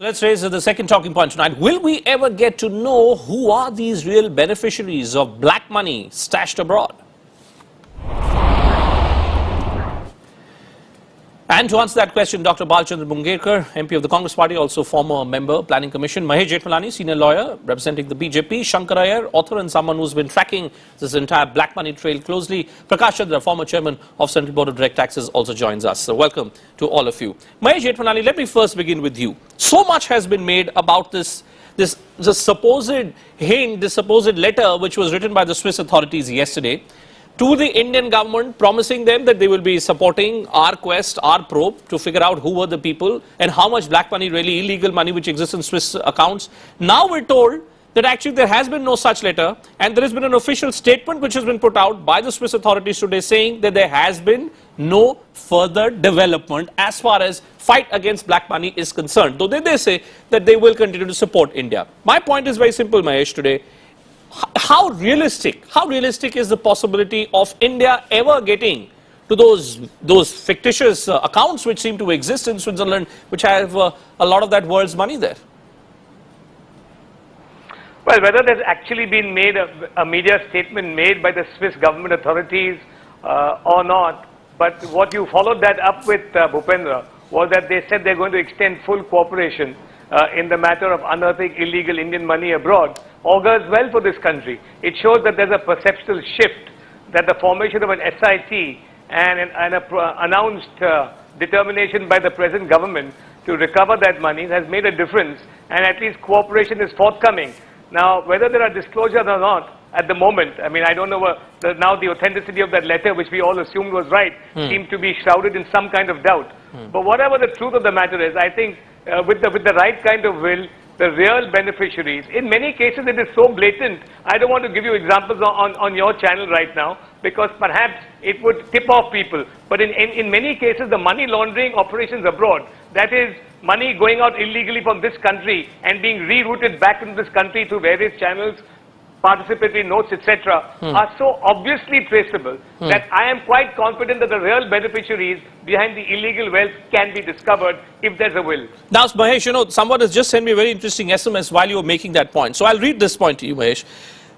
Let's raise the second talking point tonight. Will we ever get to know who are these real beneficiaries of black money stashed abroad? And to answer that question, Dr. Balchandra Bungerkar, MP of the Congress Party, also former member, Planning Commission, Mahesh Jethmalani, senior lawyer representing the BJP, Shankar Iyer, author and someone who's been tracking this entire black money trail closely, Prakash Chandra, former chairman of Central Board of Direct Taxes, also joins us. So welcome to all of you. Mahesh Jethmalani, let me first begin with you. So much has been made about this supposed hint, this supposed letter which was written by the Swiss authorities yesterday to the Indian government, promising them that they will be supporting our quest, our probe to figure out who were the people and how much black money, really illegal money which exists in Swiss accounts. Now we're told that actually there has been no such letter, and there has been an official statement which has been put out by the Swiss authorities today saying that there has been no further development as far as fight against black money is concerned, though they say that they will continue to support India. My point is very simple, Mahesh, today. How realistic is the possibility of India ever getting to those fictitious accounts which seem to exist in Switzerland, which have a lot of that world's money there? Well, whether there's actually been made a media statement made by the Swiss government authorities or not, but what you followed that up with, Bhupendra, was that they said they're going to extend full cooperation in the matter of unearthing illegal Indian money abroad, augurs well for this country. It shows that there's a perceptual shift, that the formation of an SIT and an announced determination by the present government to recover that money has made a difference, and at least cooperation is forthcoming. Now, whether there are disclosures or not, at the moment, I mean, I don't know now the authenticity of that letter, which we all assumed was right, seemed to be shrouded in some kind of doubt. But whatever the truth of the matter is, I think with the right kind of will, the real beneficiaries, in many cases it is so blatant, I don't want to give you examples on your channel right now, because perhaps it would tip off people. But in many cases, the money laundering operations abroad, that is money going out illegally from this country and being rerouted back into this country through various channels, participatory notes, etc., are so obviously traceable that I am quite confident that the real beneficiaries behind the illegal wealth can be discovered if there's a will. Now, Mahesh, you know, someone has just sent me a very interesting SMS while you were making that point. So I'll read this point to you, Mahesh.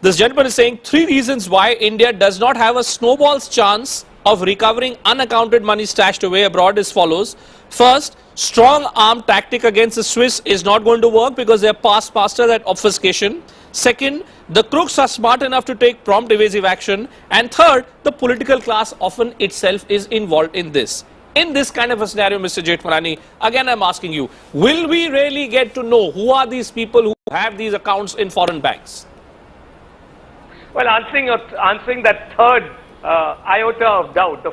This gentleman is saying 3 reasons why India does not have a snowball's chance of recovering unaccounted money stashed away abroad as follows. First, strong arm tactic against the Swiss is not going to work because they are past master at obfuscation. Second, the crooks are smart enough to take prompt evasive action. And third, the political class often itself is involved in this. In this kind of a scenario, Mr. Jethmalani, again I'm asking you, will we really get to know who are these people who have these accounts in foreign banks? Well, answering that third iota of doubt, the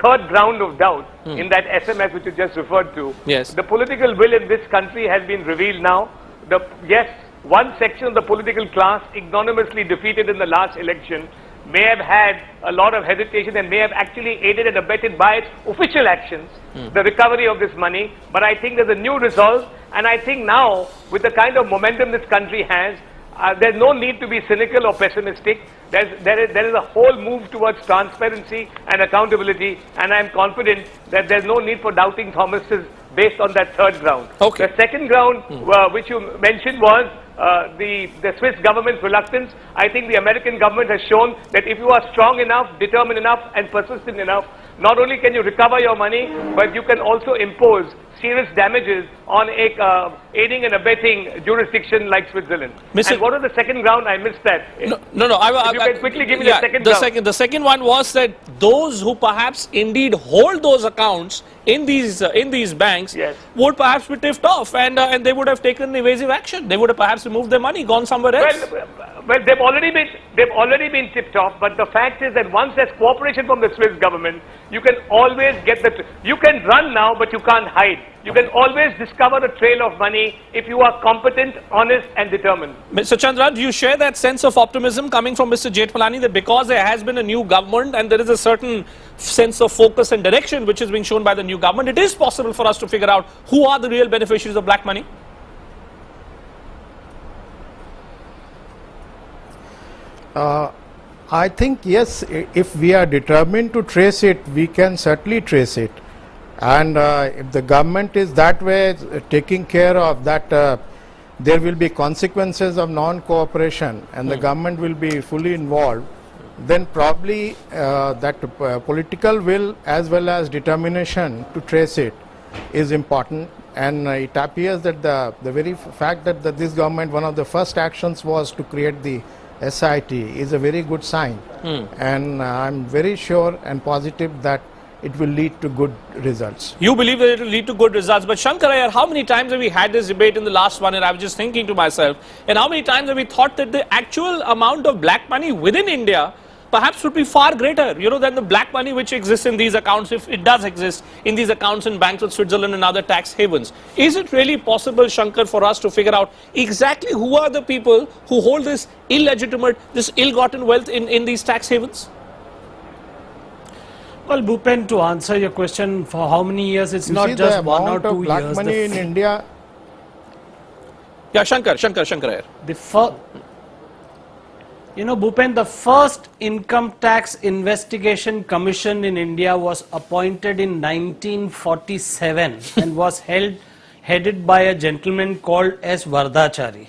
third ground of doubt in that SMS which you just referred to, yes, the political will in this country has been revealed now. Yes, one section of the political class, ignominiously defeated in the last election, may have had a lot of hesitation and may have actually aided and abetted by its official actions the recovery of this money. But I think there's a new resolve, and I think now, with the kind of momentum this country has, there's no need to be cynical or pessimistic. There is a whole move towards transparency and accountability, and I'm confident that there's no need for doubting Thomases based on that third ground. Okay. The second ground, which you mentioned, was the Swiss government's reluctance. I think the American government has shown that if you are strong enough, determined enough, and persistent enough, not only can you recover your money, but you can also impose serious damages on a aiding and abetting jurisdiction like Switzerland. And what was the second ground? I missed that. No. If you can quickly give me the second ground. The second one was that those who perhaps indeed hold those accounts in these banks would perhaps be tipped off, and they would have taken evasive action. They would have perhaps removed their money, gone somewhere else. Well, they've already been tipped off. But the fact is that once there's cooperation from the Swiss government, you can always get you can run now, but you can't hide. You can always discover a trail of money if you are competent, honest, and determined. Mr. Chandra, do you share that sense of optimism coming from Mr. Jethmalani that because there has been a new government and there is a certain sense of focus and direction which is being shown by the new government, it is possible for us to figure out who are the real beneficiaries of black money? I think yes, if we are determined to trace it, we can certainly trace it. And if the government is that way taking care of that, there will be consequences of non-cooperation and the government will be fully involved, then probably that political will as well as determination to trace it is important. And it appears that the very fact that this government, one of the first actions was to create the SIT is a very good sign. And I'm very sure and positive that it will lead to good results. You believe that it will lead to good results. But Shankar Iyer, how many times have we had this debate in the last 1 year? I was just thinking to myself, and how many times have we thought that the actual amount of black money within India perhaps would be far greater, than the black money which exists in these accounts, if it does exist in these accounts in banks of Switzerland and other tax havens. Is it really possible, Shankar, for us to figure out exactly who are the people who hold this illegitimate, this ill-gotten wealth in these tax havens? Well, Bhupen, to answer your question, for how many years, it's not just 1 or 2 years. Black money in India. Yeah, Shankar Iyer. Bhupen, the first income tax investigation commission in India was appointed in 1947 and was headed by a gentleman called S. Vardachari.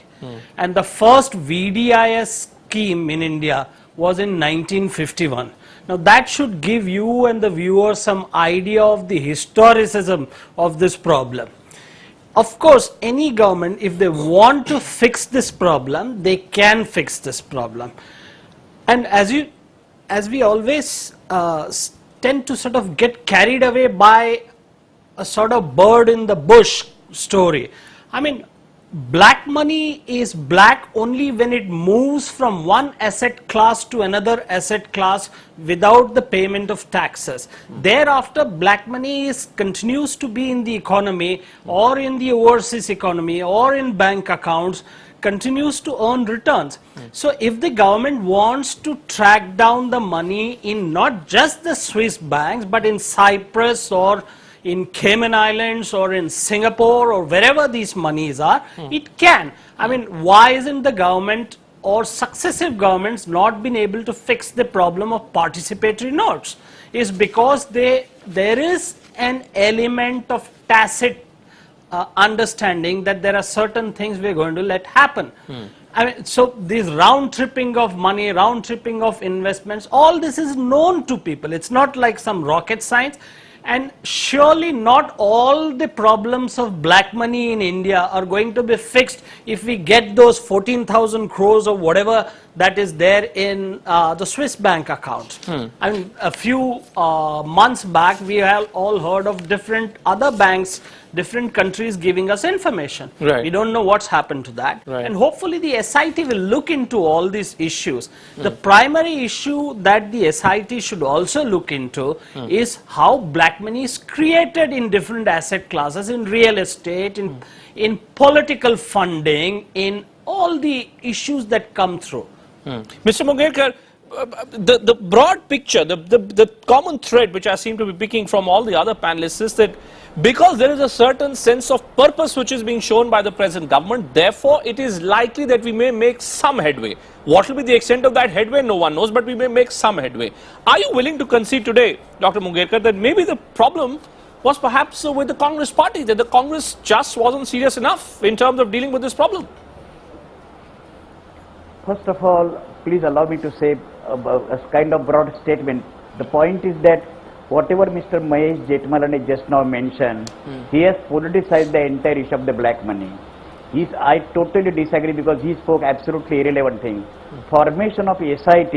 And the first VDIS scheme in India was in 1951. Now that should give you and the viewers some idea of the historicism of this problem. Of course, any government, if they want to fix this problem, they can fix this problem. And as we always tend to sort of get carried away by a sort of bird in the bush story. I mean, black money is black only when it moves from one asset class to another asset class without the payment of taxes. Thereafter, black money continues to be in the economy or in the overseas economy or in bank accounts, continues to earn returns. So if the government wants to track down the money in not just the Swiss banks but in Cyprus or in Cayman Islands or in Singapore or wherever these monies are, it can. I mean, why isn't the government or successive governments not been able to fix the problem of participatory notes? Is because there is an element of tacit understanding that there are certain things we're going to let happen. I mean, so this round tripping of money, round tripping of investments, all this is known to people. It's not like some rocket science. And surely not all the problems of black money in India are going to be fixed if we get those 14,000 crores or whatever that is there in the Swiss bank account. I mean, a few months back, we have all heard of different other banks, different countries giving us information. Right. We don't know what's happened to that. Right. And hopefully the SIT will look into all these issues. The primary issue that the SIT should also look into is how black money is created in different asset classes, in real estate, in political funding, in all the issues that come through. Mr. Mungerkar, the broad picture, the common thread which I seem to be picking from all the other panelists is that because there is a certain sense of purpose which is being shown by the present government, therefore it is likely that we may make some headway. What will be the extent of that headway, no one knows, but we may make some headway. Are you willing to concede today, Dr. Mungerkar, that maybe the problem was perhaps with the Congress party, that the Congress just wasn't serious enough in terms of dealing with this problem? First of all, please allow me to say a kind of broad statement. The point is that whatever Mr. Mahesh Jethmalani just now mentioned, he has politicized the entire issue of the black money. I totally disagree because he spoke absolutely irrelevant things. Formation of SIT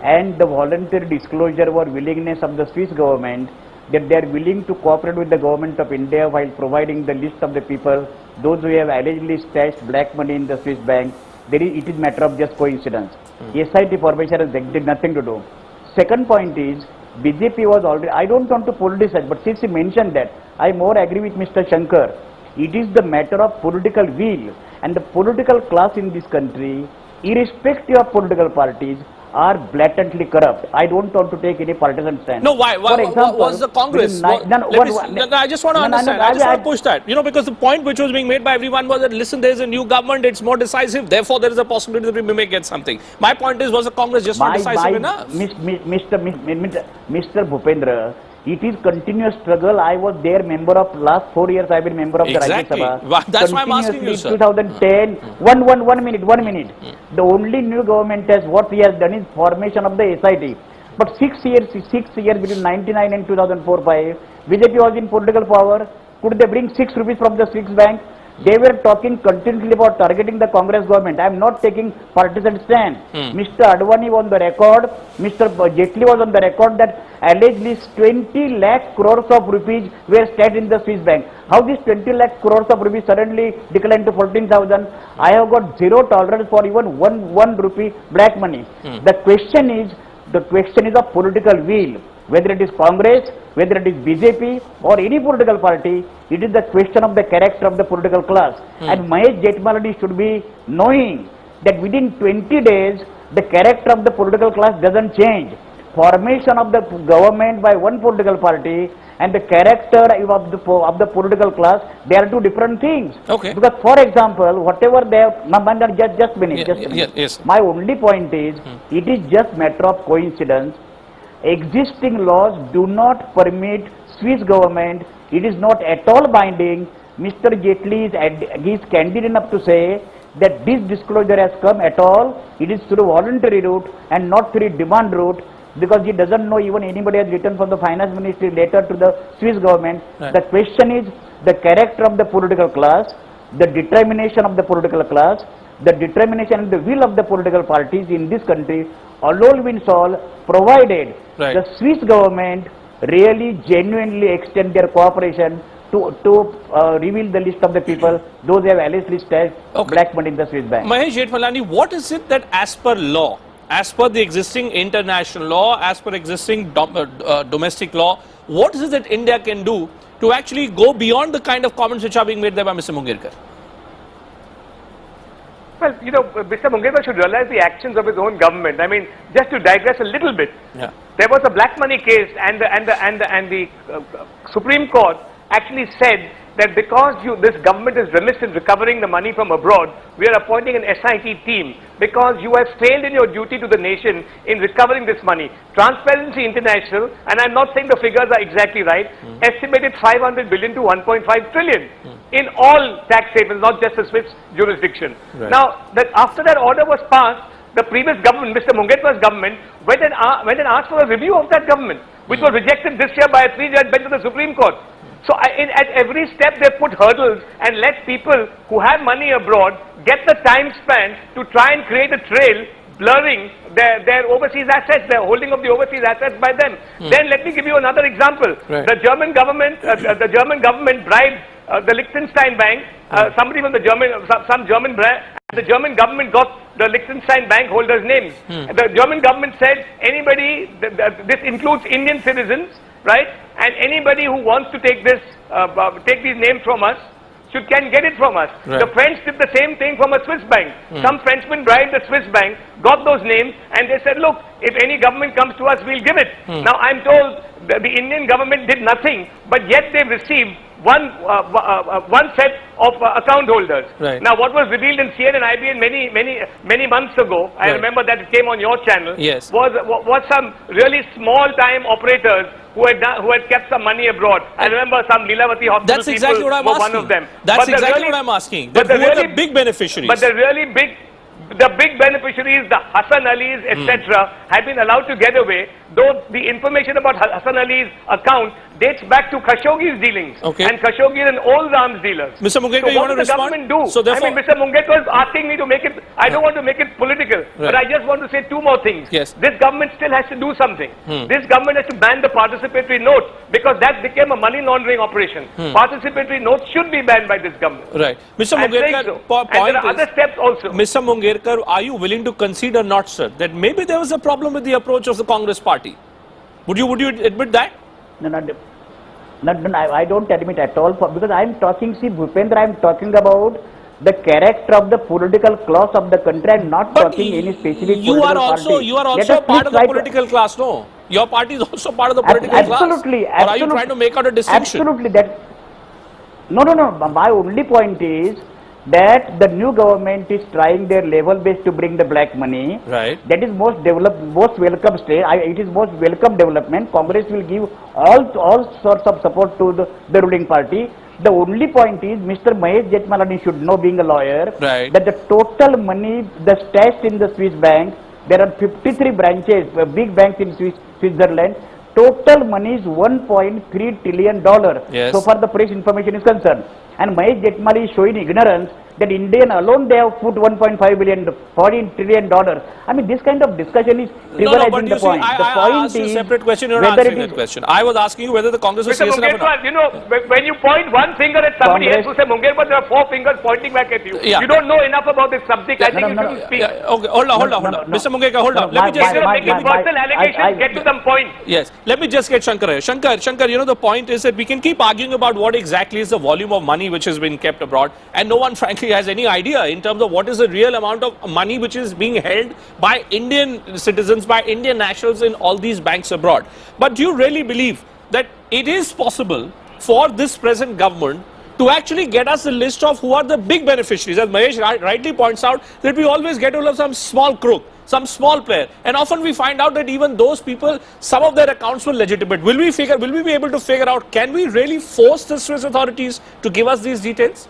and the voluntary disclosure or willingness of the Swiss government that they are willing to cooperate with the government of India while providing the list of the people, those who have allegedly stashed black money in the Swiss bank. It is matter of just coincidence. SIT formation has did nothing to do. Second point is, BJP was already, I don't want to politicize, but since he mentioned that, I more agree with Mr. Shankar. It is the matter of political will, and the political class in this country, irrespective of political parties, are blatantly corrupt. I don't want to take any partisan stand. No, why? For example, was the Congress? I just want to understand. I just want to push that. Because the point which was being made by everyone was that, listen, there is a new government, it's more decisive, therefore there is a possibility that we may get something. My point is, was the Congress just not decisive enough? Mr. Bhupendra, It is continuous struggle. I was there, member of last 4 years. I've been member of the Rajya Sabha. That's why I'm asking you, sir. 2010. One minute. The only new government has what he has done is formation of the SIT. But 6 years between 99 and 2004-5, BJP was in political power. Could they bring 6 rupees from the Swiss bank? They were talking continuously about targeting the Congress government. I am not taking partisan stand. Mr. Advani was on the record, Mr. Jaitley was on the record that allegedly 20 lakh crores of rupees were staked in the Swiss bank. How this 20 lakh crores of rupees suddenly declined to 14,000? I have got zero tolerance for even one rupee black money. The question is of political will. Whether it is Congress, whether it is BJP or any political party, it is the question of the character of the political class. And Mahesh Jethmalani should be knowing that within 20 days, the character of the political class doesn't change. Formation of the government by one political party and the character of the political class, they are two different things. Okay. Because, for example, whatever they have, just a minute. Yes. My only point is, it is just matter of coincidence. Existing laws do not permit Swiss government. It is not at all binding. Mr. Jaitley is candid enough to say that this disclosure has come at all. It is through voluntary route and not through demand route, because he doesn't know even anybody has written from the finance ministry letter to the Swiss government. Right. The question is the character of the political class, the determination of the political class, the determination and the will of the political parties in this country alone will solve, provided the Swiss government really genuinely extend their cooperation to reveal the list of the people, those who have allegedly stashed black money in the Swiss bank. Mahesh Jethmalani, what is it that as per law, as per the existing international law, as per existing domestic law, what is it that India can do to actually go beyond the kind of comments which are being made there by Mr. Mungirkar? Well, Mr. Mungirkar should realize the actions of his own government. I mean, just to digress a little bit, there was a black money case, and the Supreme Court actually said that because this government is remiss in recovering the money from abroad, we are appointing an SIT team because you have failed in your duty to the nation in recovering this money. Transparency International, and I'm not saying the figures are exactly right, estimated 500 billion to 1.5 trillion in all tax havens, not just the Swiss jurisdiction. Right. Now, after that order was passed, the previous government, Mr. Mungirkar's government, went and asked for a review of that government, which was rejected this year by a 3-judge bench of the Supreme Court. So at every step they put hurdles and let people who have money abroad get the time span to try and create a trail, blurring their overseas assets, their holding of the overseas assets by them. Then let me give you another example. Right. The German government bribed the Liechtenstein bank, somebody from some German brand, and the German government got the Liechtenstein bank holders' names. The German government said anybody, this includes Indian citizens, right? And anybody who wants to take these names from us can get it from us. Right. The French did the same thing from a Swiss bank. Some Frenchmen bribed the Swiss bank, got those names, and they said, look, if any government comes to us, we'll give it. Now I'm told the Indian government did nothing, but yet they received one set of account holders. Right. Now, what was revealed in CNN IBN many months ago, I remember that it came on your channel, was some really small-time operators who had kept some money abroad. I remember some Lilavati hospital That's exactly what I'm were asking. one of them. That's exactly what I'm asking. Who are the big beneficiaries? But the big beneficiaries, the Hassan Alis, etc., have been allowed to get away, though the information about Hassan Ali's account dates back to Khashoggi's dealings. Okay. And Khashoggi is an old arms dealer. Mr. Mungirkar, so you want to respond? What does the government do? So therefore, I mean, Mr. Mungirkar is asking me to make it, I don't want to make it political, but I just want to say two more things. Yes. This government still has to do something. This government has to ban the participatory note, because that became a money laundering operation. Participatory notes should be banned by this government. Right. Mr. Mungirkar, and there are other steps also. Mr. Mungirkar, are you willing to concede or not, sir, that maybe there was a problem with the approach of the Congress party? Would you admit that? No, I don't admit at all, because I am talking, Bhupendra, I am talking about the character of the political class of the country. I am not talking any specific political party. You are also part of the political class, no? Your party is also part of the political class. Absolutely. Or are you trying to make out a distinction? Absolutely. No. My only point is that the new government is trying their level best to bring the black money. Right. That is most welcome state. It is most welcome development. Congress will give all sorts of support to the ruling party. The only point is Mr. Mahesh Jethmalani should know, being a lawyer, Right. that the total money that's stashed in the Swiss bank, there are 53 branches, big banks in Switzerland. Total money is $1.3 trillion. Yes. So far the press information is concerned. And Mahesh Jethmalani is showing ignorance that Indian alone they have put $14 trillion. I mean, this kind of discussion is trivializing the point. The point I asked you a is separate question. You're whether answering it that is question. I was asking you whether the Congress is Mr. serious enough or not. Mungerkar, you know, when you point one finger at somebody else who say Mungerkar, there are four fingers pointing back at you. Yeah. You don't know enough about this subject. I think you shouldn't speak. Yeah, okay, hold on. Mr. Mungerkar, hold on. Let me just Instead of making personal allegations, get to some point. Yes, let me just get Shankar here. Shankar, you know, the point is that we can keep arguing about what exactly is the volume of money which has been kept abroad, and no one frankly has any idea in terms of what is the real amount of money which is being held by Indian citizens, by Indian nationals in all these banks abroad. But do you really believe that it is possible for this present government to actually get us a list of who are the big beneficiaries? As Mahesh rightly points out, that we always get hold of some small crook, some small player, and often we find out that even those people, some of their accounts were legitimate. Will we be able to figure out, can we really force the Swiss authorities to give us these details?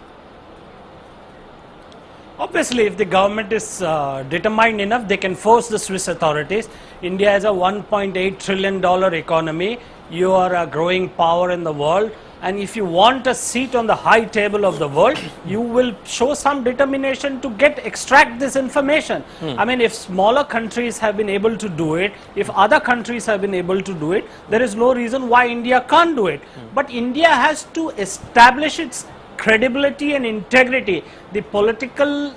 Obviously, if the government is determined enough, they can force the Swiss authorities. India is a $1.8 trillion economy. You are a growing power in the world. And if you want a seat on the high table of the world, you will show some determination to extract this information. I mean, if smaller countries have been able to do it, if other countries have been able to do it, there is no reason why India can't do it. But India has to establish its credibility and integrity. The political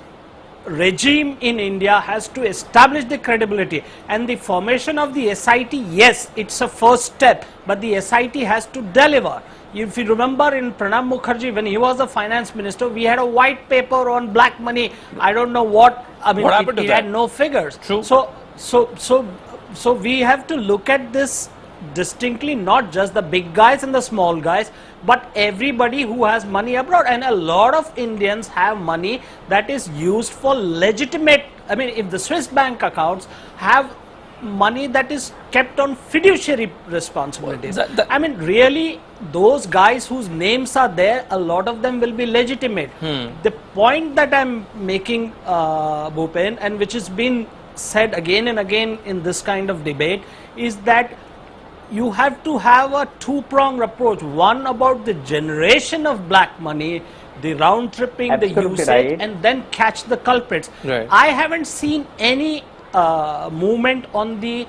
regime in India has to establish the credibility, and the formation of the SIT, yes, it's a first step, but the SIT has to deliver. If you remember, in Pranab Mukherjee, when he was the finance minister, we had a white paper on black money. I don't know what, I mean, what happened to it that? had no figures. True. So we have to look at this distinctly, not just the big guys and the small guys, but everybody who has money abroad. And a lot of Indians have money that is used for legitimate, I mean, if the Swiss bank accounts have money that is kept on fiduciary responsibilities. I mean, really, those guys whose names are there, a lot of them will be legitimate. The point that I'm making, Bhupen, and which has been said again and again in this kind of debate, is that you have to have a two-pronged approach. One about the generation of black money, the round-tripping, the usage, right, and then catch the culprits. Right. I haven't seen any movement on the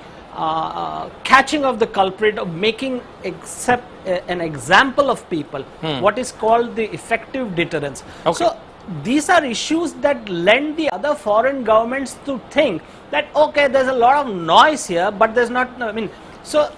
catching of the culprit, of making an example of people, what is called the effective deterrence. Okay. So these are issues that lend the other foreign governments to think that, okay, there's a lot of noise here, but there's not, I mean, so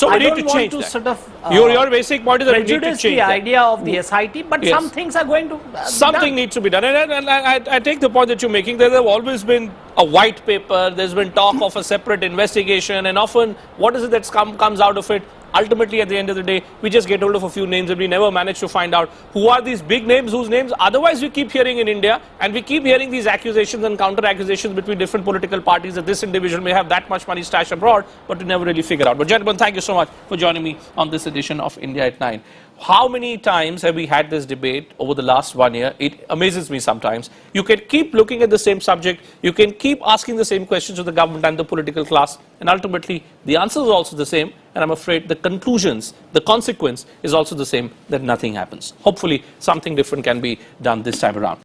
we I need don't to want change to that. sort of Your basic point is that we need to prejudice change the that. idea of the SIT, but Yes. some things are going to be Something done. needs to be done, and I take the point that you're making. There have always been a white paper, there's been talk of a separate investigation, and often what is it that comes out of it? Ultimately, at the end of the day, we just get hold of a few names and we never manage to find out who are these big names, whose names otherwise we keep hearing in India, and we keep hearing these accusations and counter accusations between different political parties that this individual may have that much money stashed abroad, but we never really figure out. But gentlemen, thank you so much for joining me on this edition of India at 9. How many times have we had this debate over the last 1 year? It amazes me sometimes. You can keep looking at the same subject, you can keep asking the same questions to the government and the political class, and ultimately the answer is also the same, and I'm afraid the conclusions, the consequence is also the same, that nothing happens. Hopefully something different can be done this time around.